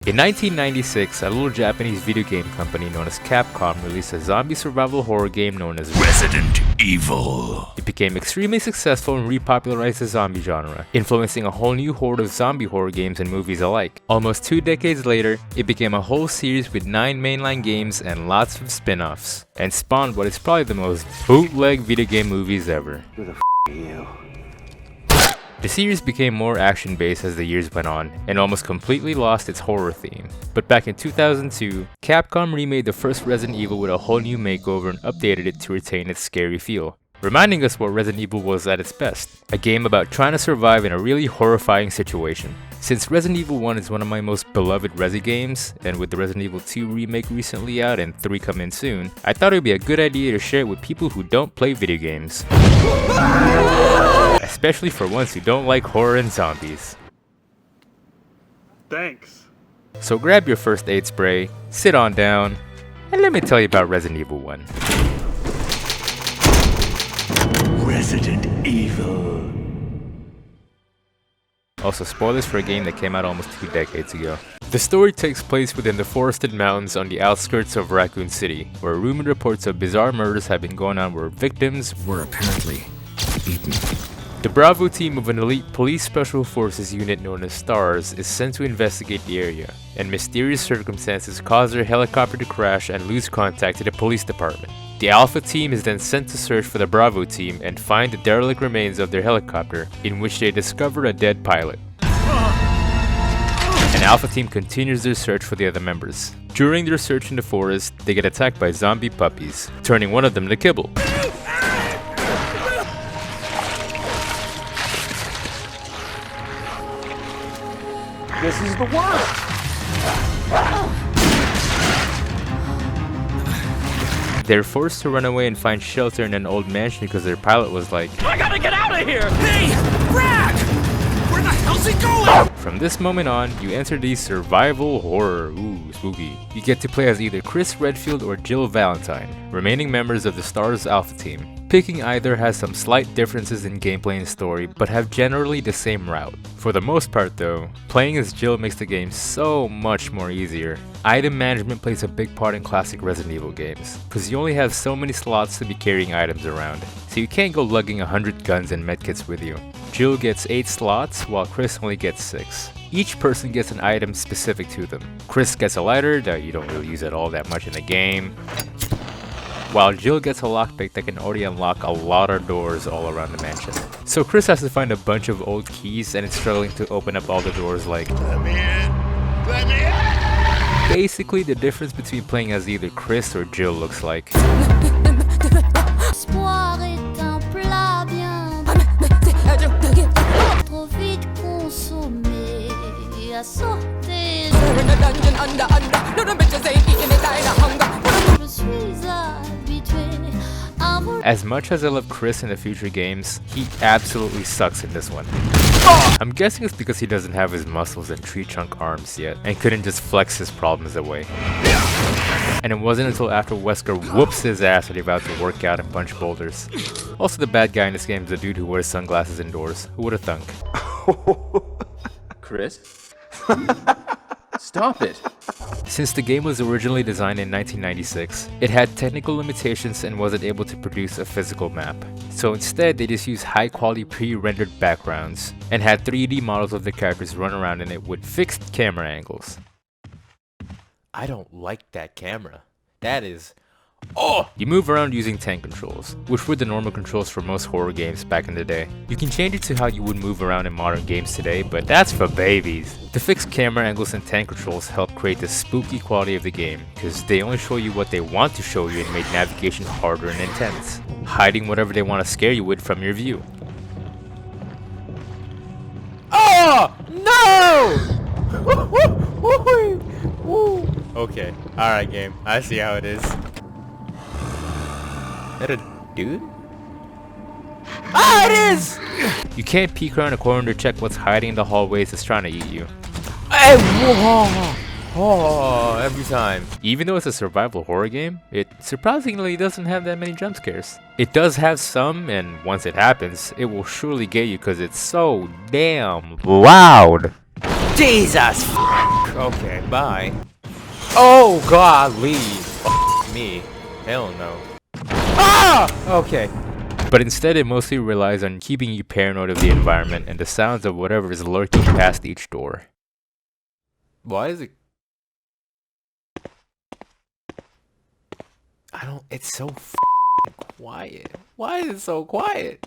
In 1996, a little Japanese video game company known as Capcom released a zombie survival horror game known as Resident Evil. It became extremely successful and repopularized the zombie genre, influencing a whole new horde of zombie horror games and movies alike. Almost 2 decades later, it became a whole series with 9 mainline games and lots of spin-offs, and spawned what is probably the most bootleg video game movies ever. Who the f are you? The series became more action-based as the years went on, and almost completely lost its horror theme. But back in 2002, Capcom remade the first Resident Evil with a whole new makeover and updated it to retain its scary feel, reminding us what Resident Evil was at its best, a game about trying to survive in a really horrifying situation. Since Resident Evil 1 is one of my most beloved Resi games, and with the Resident Evil 2 remake recently out and 3 coming soon, I thought it would be a good idea to share it with people who don't play video games. Especially for ones who don't like horror and zombies. Thanks. So grab your first aid spray, sit on down, and let me tell you about Resident Evil 1. Resident Evil. Also, spoilers for a game that came out almost 2 decades ago. The story takes place within the forested mountains on the outskirts of Raccoon City, where rumored reports of bizarre murders have been going on where victims were apparently eaten. The Bravo team of an elite police special forces unit known as SCARS is sent to investigate the area, and mysterious circumstances cause their helicopter to crash and lose contact to the police department. The Alpha team is then sent to search for the Bravo team and find the derelict remains of their helicopter, in which they discover a dead pilot. And Alpha team continues their search for the other members. During their search in the forest, they get attacked by zombie puppies, turning one of them to kibble. This is the worst. They're forced to run away and find shelter in an old mansion because their pilot was like, I gotta get out of here! Hey! Brad! Where the hell's he going? From this moment on, you enter the survival horror. Ooh, spooky. You get to play as either Chris Redfield or Jill Valentine, remaining members of the SCARS Alpha team. Picking either has some slight differences in gameplay and story, but have generally the same route. For the most part though, playing as Jill makes the game so much more easier. Item management plays a big part in classic Resident Evil games, cause you only have so many slots to be carrying items around, so you can't go lugging 100 guns and medkits with you. Jill gets 8 slots, while Chris only gets 6. Each person gets an item specific to them. Chris gets a lighter that you don't really use at all that much in the game, while Jill gets a lockpick that can already unlock a lot of doors all around the mansion. So Chris has to find a bunch of old keys and is struggling to open up all the doors like, Let me in! Let me in! Basically the difference between playing as either Chris or Jill looks like. L'espoir est un plat bien trop vite consommé à sauter. Je suis habitué à mon. As much as I love Chris in the future games, he absolutely sucks in this one. I'm guessing it's because he doesn't have his muscles and tree trunk arms yet, and couldn't just flex his problems away. And it wasn't until after Wesker whoops his ass that he's about to work out and punch boulders. Also, the bad guy in this game is the dude who wears sunglasses indoors. Who would have thunk? Chris? Stop it. Since the game was originally designed in 1996, it had technical limitations and wasn't able to produce a physical map. So instead, they just used high-quality pre-rendered backgrounds and had 3D models of the characters run around in it with fixed camera angles. I don't like that camera. That is... Oh! You move around using tank controls, which were the normal controls for most horror games back in the day. You can change it to how you would move around in modern games today, but that's for babies. The fixed camera angles and tank controls help create the spooky quality of the game, because they only show you what they want to show you and make navigation harder and intense, hiding whatever they want to scare you with from your view. Oh! No! Okay, alright game, I see how it is. Is that a dude? Ah, it is! You can't peek around a corner to check what's hiding in the hallways that's trying to eat you. Every time. Even though it's a survival horror game, it surprisingly doesn't have that many jump scares. It does have some, and once it happens, it will surely get you because it's so damn loud. Jesus Okay, bye. Oh, golly. F me. Hell no. Ah! Okay. But instead, it mostly relies on keeping you paranoid of the environment and the sounds of whatever is lurking past each door. Why is it? It's so quiet. Why is it so quiet?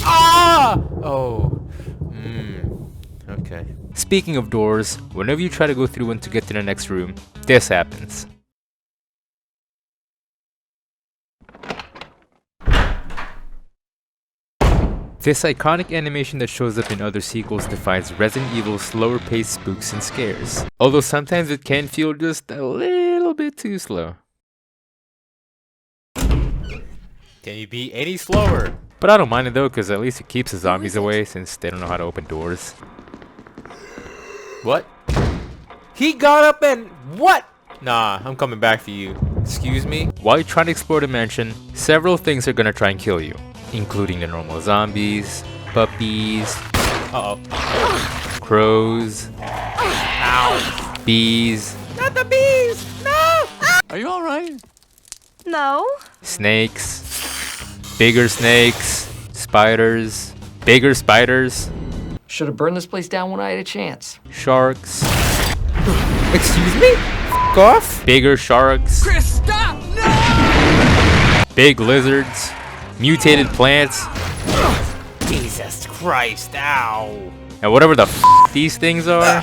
Ah! Oh. Okay. Speaking of doors, whenever you try to go through one to get to the next room, this happens. This iconic animation that shows up in other sequels defines Resident Evil's slower paced spooks and scares. Although sometimes it can feel just a little bit too slow. Can you be any slower? But I don't mind it though, because at least it keeps the zombies away since they don't know how to open doors. What? He got up and what? Nah, I'm coming back for you. Excuse me? While you're trying to explore the mansion, several things are gonna try and kill you, including the normal zombies, puppies, crows, ow, bees, not the bees, no! Are you alright? No. Snakes, bigger snakes, spiders, bigger spiders, Should have burned this place down when I had a chance. sharks. Excuse me? F off? Bigger sharks. Chris, stop! No! Big lizards. Mutated plants. Jesus Christ, ow. And whatever the f these things are.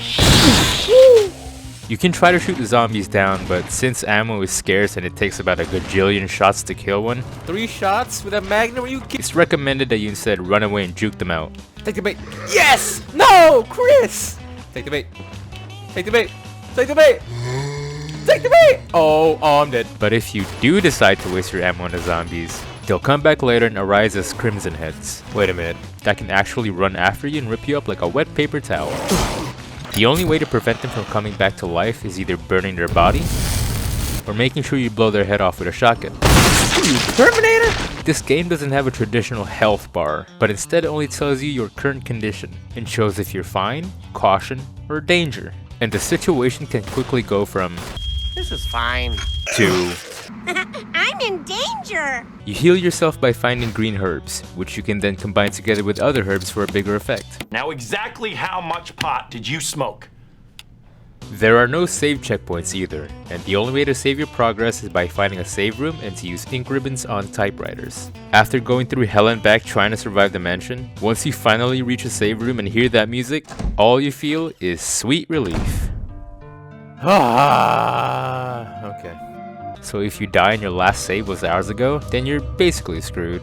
You can try to shoot the zombies down, but since ammo is scarce and it takes about a gajillion shots to kill one, 3 shots with a magnum, it's recommended that you instead run away and juke them out. Take the bait. Yes! No! Chris! Take the bait. Take the bait. Take the bait! Take the bait! Oh, I'm dead. But if you do decide to waste your ammo on the zombies, they'll come back later and arise as crimson heads. Wait a minute. That can actually run after you and rip you up like a wet paper towel. The only way to prevent them from coming back to life is either burning their body or making sure you blow their head off with a shotgun. Terminator! This game doesn't have a traditional health bar, but instead only tells you your current condition and shows if you're fine, caution, or danger. And the situation can quickly go from This is fine. to I'm in danger. you heal yourself by finding green herbs, which you can then combine together with other herbs for a bigger effect. Now exactly how much pot did you smoke? There are no save checkpoints either, and the only way to save your progress is by finding a save room and to ink ribbons on typewriters. After going through hell and back trying to survive the mansion, once you finally reach a save room and hear that music, all you feel is sweet relief. Okay. So if you die and your last save was hours ago, then you're basically screwed.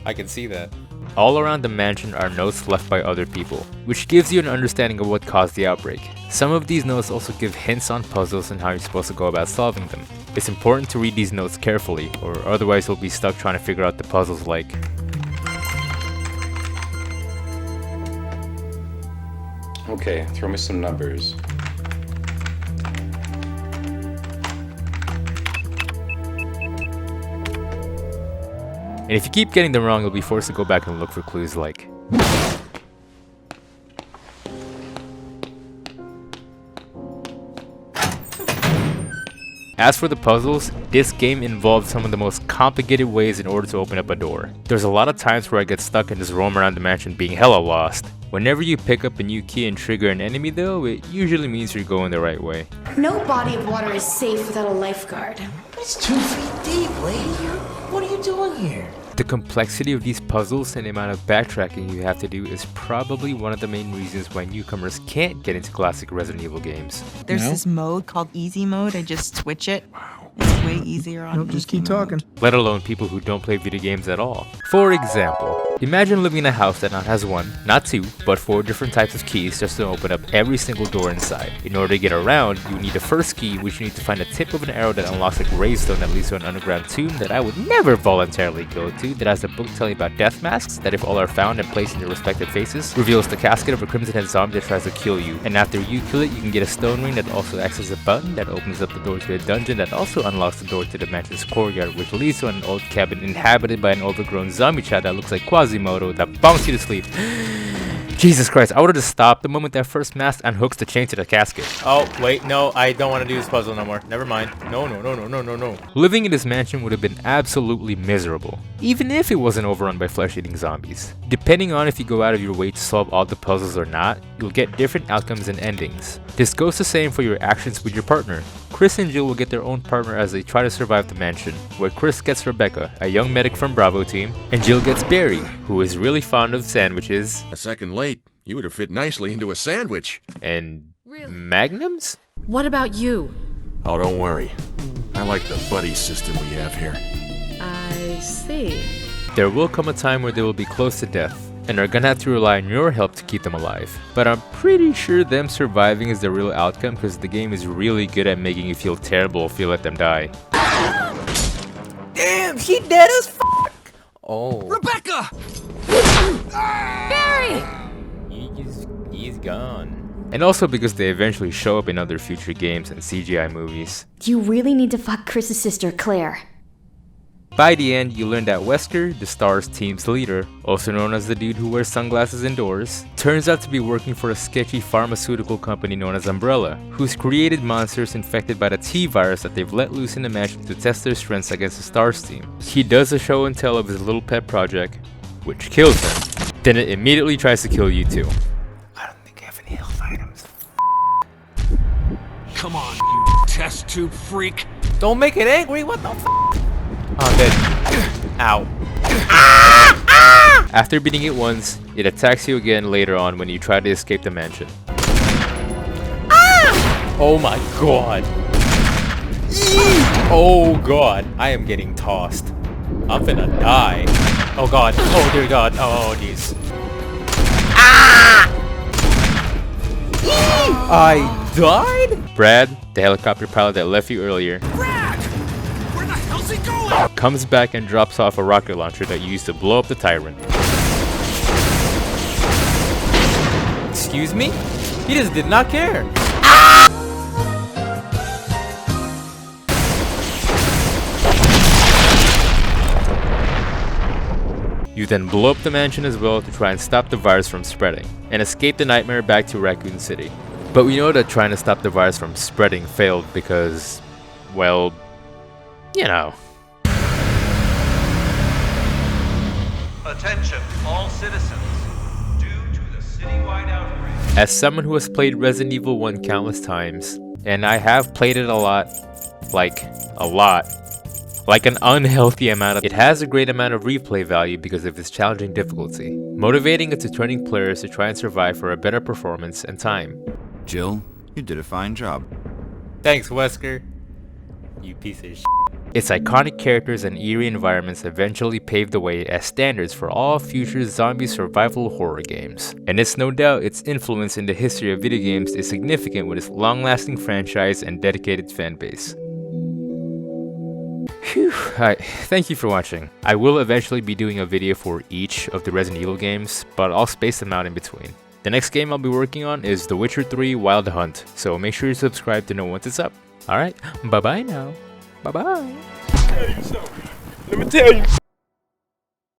I can see that. All around the mansion are notes left by other people, which gives you an understanding of what caused the outbreak. Some of these notes also give hints on puzzles and how you're supposed to go about solving them. It's important to read these notes carefully, or otherwise you'll be stuck trying to figure out the puzzles like... Okay, throw me some numbers. And if you keep getting them wrong, you'll be forced to go back and look for clues like... As for the puzzles, this game involves some of the most complicated ways in order to open up a door. There's a lot of times where I get stuck and just roam around the mansion being hella lost. Whenever you pick up a new key and trigger an enemy though, it usually means you're going the right way. No body of water is safe without a lifeguard. It's 2 feet deep, lady. What are you doing here? The complexity of these puzzles and the amount of backtracking you have to do is probably one of the main reasons why newcomers can't get into classic Resident Evil games. There's this mode called easy mode. I just switch it. It's way easier on Just easy keep talking. mode. Let alone people who don't play video games at all. For example, imagine living in a house that not has 1, not 2, but 4 different types of keys just to open up every single door inside. In order to get around, you need the first key, which you need to find the tip of an arrow that unlocks a gravestone that leads to an underground tomb that I would never voluntarily go to, that has a book telling about death masks that if all are found and placed in their respective faces, reveals the casket of a crimson head zombie that tries to kill you. And after you kill it, you can get a stone ring that also acts as a button that opens up the door to a dungeon that also unlocks the door to the mansion's courtyard, which leads to an old cabin inhabited by an overgrown zombie child that looks like Quasimodo that bonks you to sleep. Jesus Christ, I would've just stopped the moment that first mask unhooks the chain to the casket. Oh, wait, no, I don't want to do this puzzle no more. Never mind. No. Living in this mansion would have been absolutely miserable, even if it wasn't overrun by flesh-eating zombies. Depending on if you go out of your way to solve all the puzzles or not, you'll get different outcomes and endings. This goes the same for your actions with your partner. Chris and Jill will get their own partner as they try to survive the mansion, where Chris gets Rebecca, a young medic from Bravo team, and Jill gets Barry, who is really fond of sandwiches. A second late, you would have fit nicely into a sandwich. And magnums? What about you? Oh, don't worry. I like the buddy system we have here. I see. There will come a time where they will be close to death, and are gonna have to rely on your help to keep them alive. But I'm pretty sure them surviving is the real outcome because the game is really good at making you feel terrible if you let them die. Damn, she dead as f***. Oh. Rebecca! Barry! He's gone. And also because they eventually show up in other future games and CGI movies. You really need to fuck Chris's sister, Claire. By the end, you learn that Wesker, the STARS team's leader, also known as the dude who wears sunglasses indoors, turns out to be working for a sketchy pharmaceutical company known as Umbrella, who's created monsters infected by the T-virus that they've let loose in the mansion to test their strengths against the STARS team. He does a show and tell of his little pet project, which kills him. Then it immediately tries to kill you too. I don't think I have any health items. Come on, you test tube freak. Don't make it angry, what the f***? Oh, I'm dead. Ow. After beating it once, it attacks you again later on when you try to escape the mansion. Oh my god. Oh god, I am getting tossed. I'm finna die. Oh god, oh dear god, oh jeez. I died? Brad, the helicopter pilot that left you earlier, comes back and drops off a rocket launcher that you used to blow up the Tyrant. Excuse me? He just did not care. You then blow up the mansion as well to try and stop the virus from spreading, and escape the nightmare back to Raccoon City. But we know that trying to stop the virus from spreading failed because, well, you know. Attention, all citizens. Due to the citywide outbreak. As someone who has played Resident Evil 1 countless times, and I have played it a lot, like an unhealthy amount, it has a great amount of replay value because of its challenging difficulty, motivating its returning players to try and survive for a better performance and time. Jill, you did a fine job. Thanks, Wesker. You piece of shit. Its iconic characters and eerie environments eventually paved the way as standards for all future zombie survival horror games. And it's no doubt its influence in the history of video games is significant with its long-lasting franchise and dedicated fan base. Phew, alright, thank you for watching. I will eventually be doing a video for each of the Resident Evil games, but I'll space them out in between. The next game I'll be working on is The Witcher 3 Wild Hunt, so make sure you subscribe to know once it's up. Alright, bye bye now. Bye bye. Let me tell you.